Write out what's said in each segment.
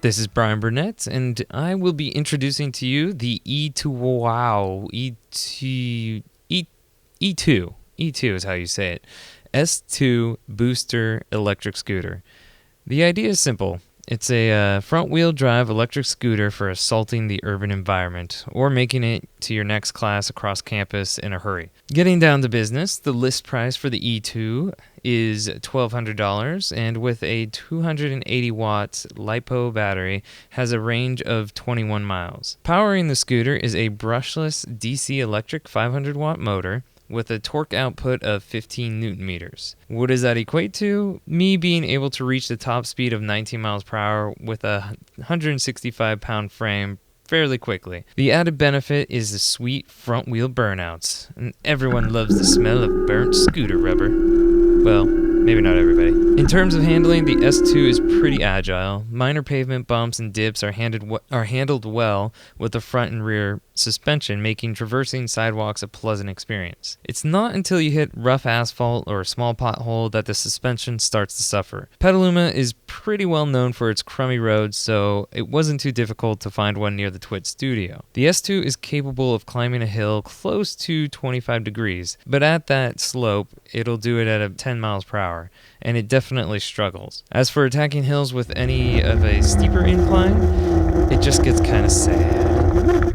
This is Bryan Burnett, and I will be introducing to you the E-TWOW. E2. E2 is how you say it. S2 booster electric scooter. The idea is simple. It's a front-wheel drive electric scooter for assaulting the urban environment or making it to your next class across campus in a hurry. Getting down to business, the list price for the E2 is $1,200 and with a 280 watts LiPo battery has a range of 21 miles. Powering the scooter is a brushless DC electric 500 watt motor with a torque output of 15 newton meters. What does that equate to? Me being able to reach the top speed of 19 miles per hour with a 165 pound frame fairly quickly. The added benefit is the sweet front wheel burnouts, and everyone loves the smell of burnt scooter rubber. Well, maybe not everybody. In terms of handling, the S2 is pretty agile. Minor pavement bumps and dips are handled well with the front and rear suspension, making traversing sidewalks a pleasant experience. It's not until you hit rough asphalt or a small pothole that the suspension starts to suffer. Petaluma is pretty well known for its crummy roads, so it wasn't too difficult to find one near the Twit studio. The S2 is capable of climbing a hill close to 25 degrees, but at that slope, it'll do it at 10 miles per hour, and it definitely struggles. As for attacking hills with any of a steeper incline, it just gets kind of sad.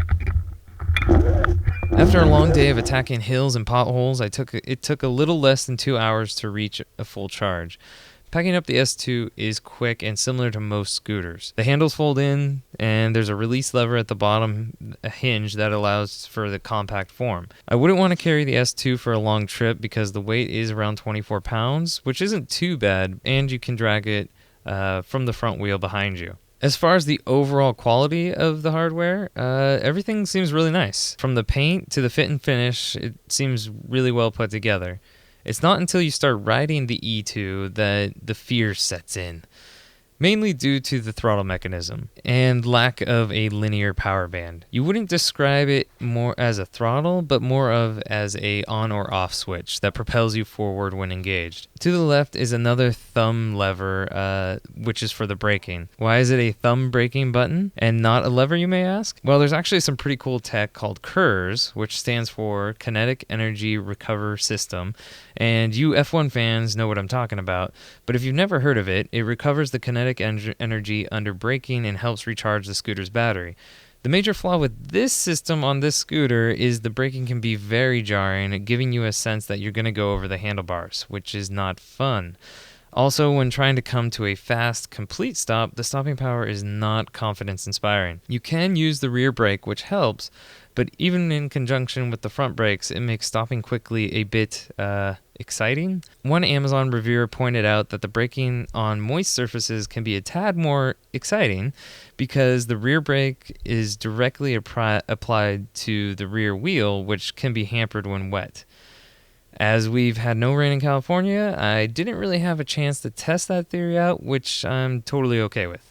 After a long day of attacking hills and potholes, it took a little less than 2 hours to reach a full charge. Packing up the S2 is quick and similar to most scooters. The handles fold in, and there's a release lever at the bottom, a hinge that allows for the compact form. I wouldn't want to carry the S2 for a long trip because the weight is around 24 pounds, which isn't too bad, and you can drag it from the front wheel behind you. As far as the overall quality of the hardware, everything seems really nice. From the paint to the fit and finish, it seems really well put together. It's not until you start riding the E2 that the fear sets in, mainly due to the throttle mechanism and lack of a linear power band. You wouldn't describe it more as a throttle, but more of as a on or off switch that propels you forward when engaged. To the left is another thumb lever, which is for the braking. Why is it a thumb braking button and not a lever, you may ask? Well, there's actually some pretty cool tech called KERS, which stands for Kinetic Energy Recover System, and you F1 fans know what I'm talking about, but if you've never heard of it, it recovers the kinetic energy under braking and helps recharge the scooter's battery. The major flaw with this system on this scooter is the braking can be very jarring, giving you a sense that you're going to go over the handlebars, which is not fun. Also, when trying to come to a fast, complete stop, the stopping power is not confidence-inspiring. You can use the rear brake, which helps, but even in conjunction with the front brakes, it makes stopping quickly a bit exciting. One Amazon reviewer pointed out that the braking on moist surfaces can be a tad more exciting because the rear brake is directly applied to the rear wheel, which can be hampered when wet. As we've had no rain in California, I didn't really have a chance to test that theory out, which I'm totally okay with.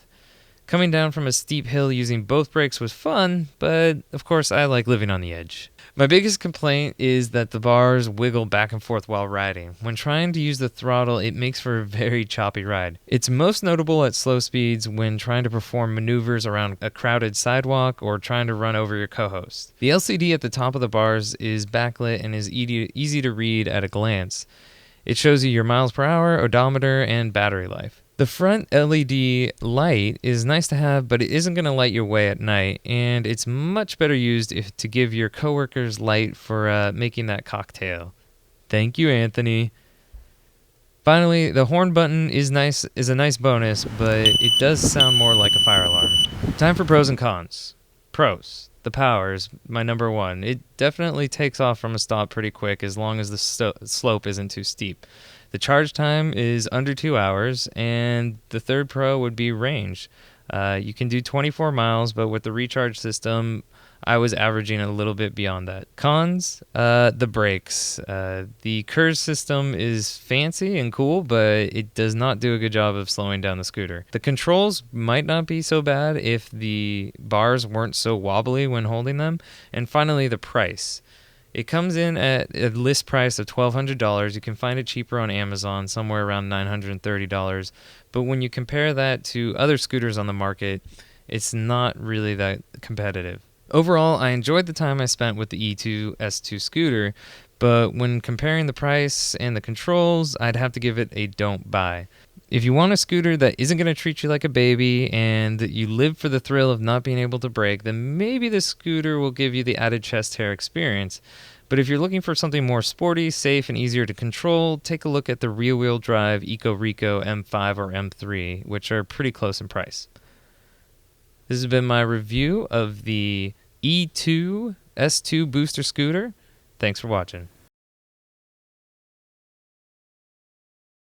Coming down from a steep hill using both brakes was fun, but of course I like living on the edge. My biggest complaint is that the bars wiggle back and forth while riding. When trying to use the throttle, it makes for a very choppy ride. It's most notable at slow speeds when trying to perform maneuvers around a crowded sidewalk or trying to run over your co-host. The LCD at the top of the bars is backlit and is easy to read at a glance. It shows you your miles per hour, odometer, and battery life. The front LED light is nice to have, but it isn't going to light your way at night, and it's much better used to give your coworkers light for making that cocktail. Thank you, Anthony. Finally, the horn button is a nice bonus, but it does sound more like a fire alarm. Time for pros and cons. Pros. The power is my number one. It definitely takes off from a stop pretty quick as long as the slope isn't too steep. The charge time is under 2 hours, and the third pro would be range. You can do 24 miles, but with the recharge system, I was averaging a little bit beyond that. Cons, the brakes. The KERS system is fancy and cool, but it does not do a good job of slowing down the scooter. The controls might not be so bad if the bars weren't so wobbly when holding them. And finally, the price. It comes in at a list price of $1,200. You can find it cheaper on Amazon, somewhere around $930. But when you compare that to other scooters on the market, it's not really that competitive. Overall, I enjoyed the time I spent with the E-TWOW S2 scooter, but when comparing the price and the controls, I'd have to give it a don't buy. If you want a scooter that isn't going to treat you like a baby and that you live for the thrill of not being able to brake, then maybe this scooter will give you the added chest hair experience. But if you're looking for something more sporty, safe, and easier to control, take a look at the rear-wheel drive EcoReco M5 or M3, which are pretty close in price. This has been my review of the E-TWOW S2 booster scooter. Thanks for watching.